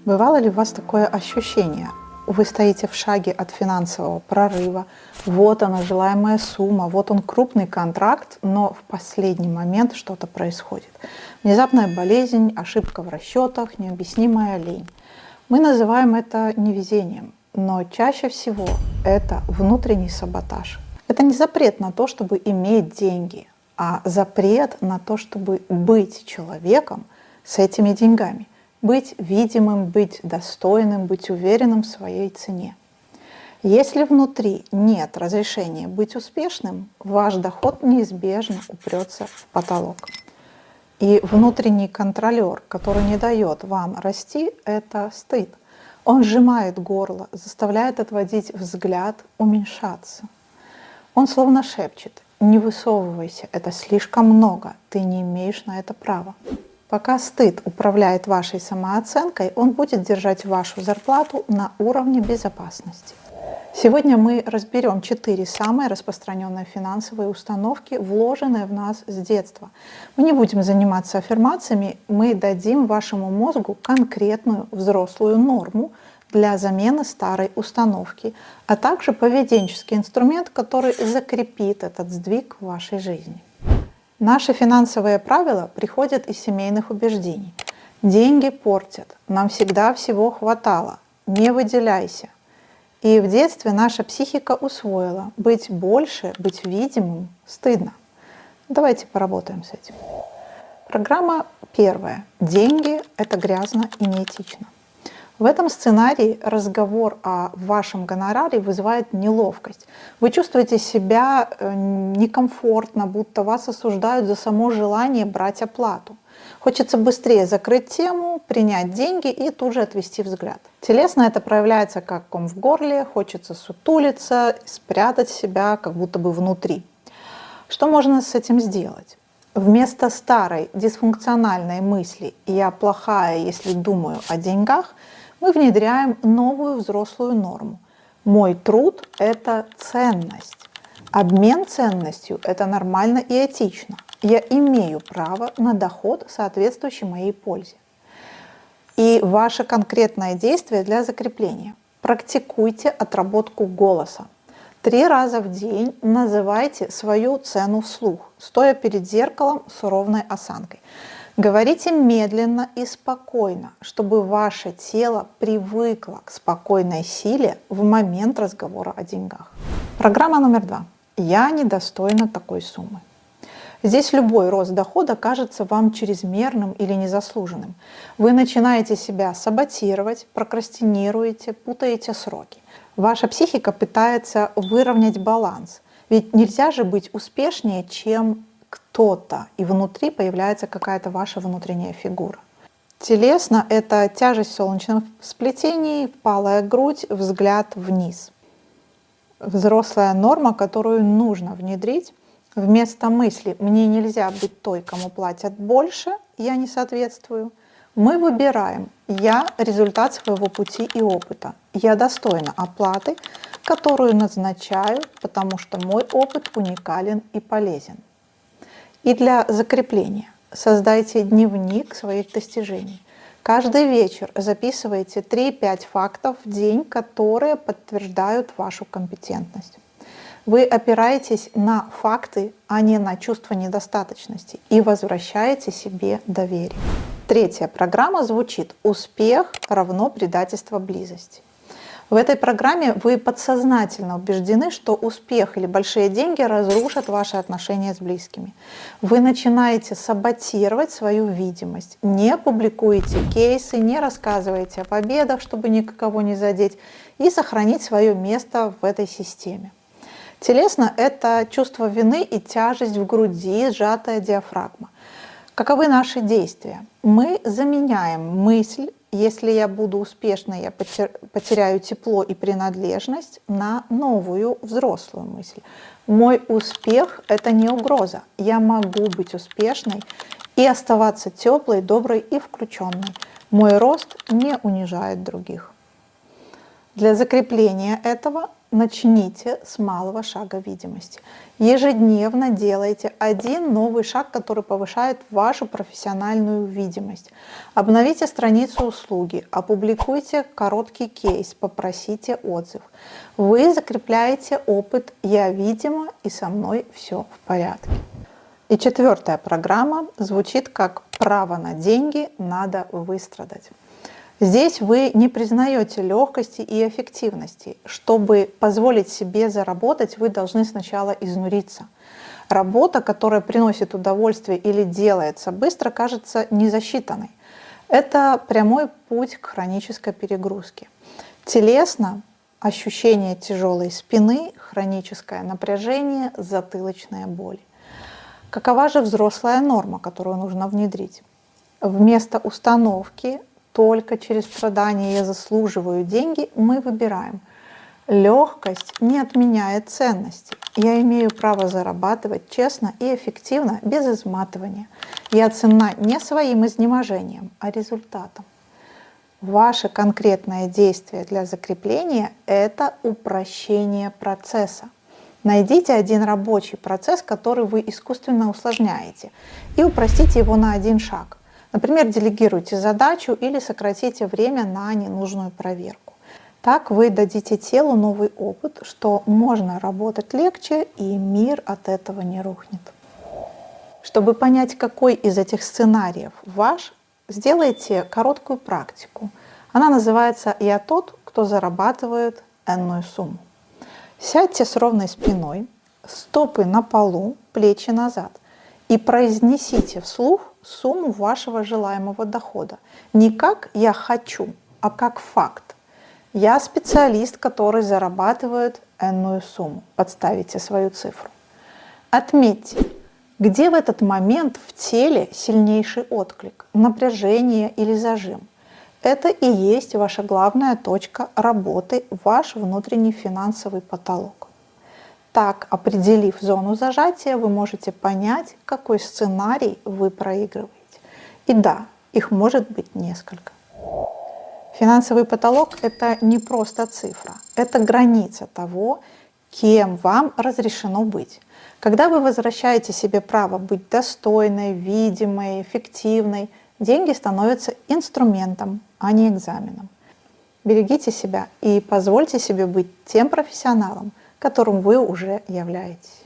Бывало ли у вас такое ощущение? Вы стоите в шаге от финансового прорыва, вот она, желаемая сумма, вот он крупный контракт, но в последний момент что-то происходит. Внезапная болезнь, ошибка в расчетах, необъяснимая лень. Мы называем это невезением, но чаще всего это внутренний саботаж. Это не запрет на то, чтобы иметь деньги, а запрет на то, чтобы быть человеком с этими деньгами. Быть видимым, быть достойным, быть уверенным в своей цене. Если внутри нет разрешения быть успешным, ваш доход неизбежно упрется в потолок. И внутренний контролер, который не дает вам расти, это стыд. Он сжимает горло, заставляет отводить взгляд, уменьшаться. Он словно шепчет: не высовывайся, это слишком много, ты не имеешь на это права. Пока стыд управляет вашей самооценкой, он будет держать вашу зарплату на уровне безопасности. Сегодня мы разберем 4 самые распространенные финансовые установки, вложенные в нас с детства. Мы не будем заниматься аффирмациями, мы дадим вашему мозгу конкретную взрослую норму для замены старой установки, а также поведенческий инструмент, который закрепит этот сдвиг в вашей жизни. Наши финансовые правила приходят из семейных убеждений. Деньги портят, нам всегда всего хватало, не выделяйся. И в детстве наша психика усвоила: быть больше, быть видимым стыдно. Давайте поработаем с этим. Программа первая. Деньги – это грязно и неэтично. В этом сценарии разговор о вашем гонораре вызывает неловкость. Вы чувствуете себя некомфортно, будто вас осуждают за само желание брать оплату. Хочется быстрее закрыть тему, принять деньги и тут же отвести взгляд. Телесно это проявляется как ком в горле, хочется сутулиться, спрятать себя как будто бы внутри. Что можно с этим сделать? Вместо старой дисфункциональной мысли «я плохая, если думаю о деньгах», мы внедряем новую взрослую норму. Мой труд – это ценность. Обмен ценностью – это нормально и этично. Я имею право на доход, соответствующий моей пользе. И ваше конкретное действие для закрепления. Практикуйте отработку голоса. 3 раза в день называйте свою цену вслух, стоя перед зеркалом с ровной осанкой. Говорите медленно и спокойно, чтобы ваше тело привыкло к спокойной силе в момент разговора о деньгах. Программа номер 2. Я недостойна такой суммы. Здесь любой рост дохода кажется вам чрезмерным или незаслуженным. Вы начинаете себя саботировать, прокрастинируете, путаете сроки. Ваша психика пытается выровнять баланс. Ведь нельзя же быть успешнее, чем кто-то, и внутри появляется какая-то ваша внутренняя фигура. Телесно – это тяжесть в солнечном сплетении, впалая грудь, взгляд вниз. Взрослая норма, которую нужно внедрить. Вместо мысли «мне нельзя быть той, кому платят больше, я не соответствую», мы выбираем «я – результат своего пути и опыта, я достойна оплаты, которую назначаю, потому что мой опыт уникален и полезен». И для закрепления создайте дневник своих достижений. Каждый вечер записывайте 3-5 фактов в день, которые подтверждают вашу компетентность. Вы опираетесь на факты, а не на чувство недостаточности, и возвращаете себе доверие. 3-я программа звучит: успех равно предательство близости. В этой программе вы подсознательно убеждены, что успех или большие деньги разрушат ваши отношения с близкими. Вы начинаете саботировать свою видимость, не публикуете кейсы, не рассказываете о победах, чтобы никого не задеть, и сохранить свое место в этой системе. Телесно – это чувство вины и тяжесть в груди, сжатая диафрагма. Каковы наши действия? Мы заменяем мысль «если я буду успешной, я потеряю тепло и принадлежность» на новую взрослую мысль. Мой успех – это не угроза. Я могу быть успешной и оставаться теплой, доброй и включенной. Мой рост не унижает других. Для закрепления этого начните с малого шага видимости. Ежедневно делайте один новый шаг, который повышает вашу профессиональную видимость. Обновите страницу услуги, опубликуйте короткий кейс, попросите отзыв. Вы закрепляете опыт «Я видима и со мной все в порядке». И четвертая программа звучит как «Право на деньги надо выстрадать». Здесь вы не признаете легкости и эффективности. Чтобы позволить себе заработать, вы должны сначала изнуриться. Работа, которая приносит удовольствие или делается быстро, кажется незасчитанной. Это прямой путь к хронической перегрузке. Телесно ощущение тяжелой спины, хроническое напряжение, затылочная боль. Какова же взрослая норма, которую нужно внедрить? Вместо установки «только через страдания я заслуживаю деньги» мы выбираем: легкость не отменяет ценности. Я имею право зарабатывать честно и эффективно, без изматывания. Я ценна не своим изнеможением, а результатом. Ваше конкретное действие для закрепления – это упрощение процесса. Найдите один рабочий процесс, который вы искусственно усложняете, и упростите его на один шаг. Например, делегируйте задачу или сократите время на ненужную проверку. Так вы дадите телу новый опыт, что можно работать легче, и мир от этого не рухнет. Чтобы понять, какой из этих сценариев ваш, сделайте короткую практику. Она называется «Я тот, кто зарабатывает энную сумму». Сядьте с ровной спиной, стопы на полу, плечи назад и произнесите вслух сумму вашего желаемого дохода. Не как «я хочу», а как факт. Я специалист, который зарабатывает энную сумму. Подставите свою цифру. Отметьте, где в этот момент в теле сильнейший отклик, напряжение или зажим. Это и есть ваша главная точка работы, ваш внутренний финансовый потолок. Так, определив зону зажатия, вы можете понять, какой сценарий вы проигрываете. И да, их может быть несколько. Финансовый потолок – это не просто цифра, это граница того, кем вам разрешено быть. Когда вы возвращаете себе право быть достойной, видимой, эффективной, деньги становятся инструментом, а не экзаменом. Берегите себя и позвольте себе быть тем профессионалом, которым вы уже являетесь.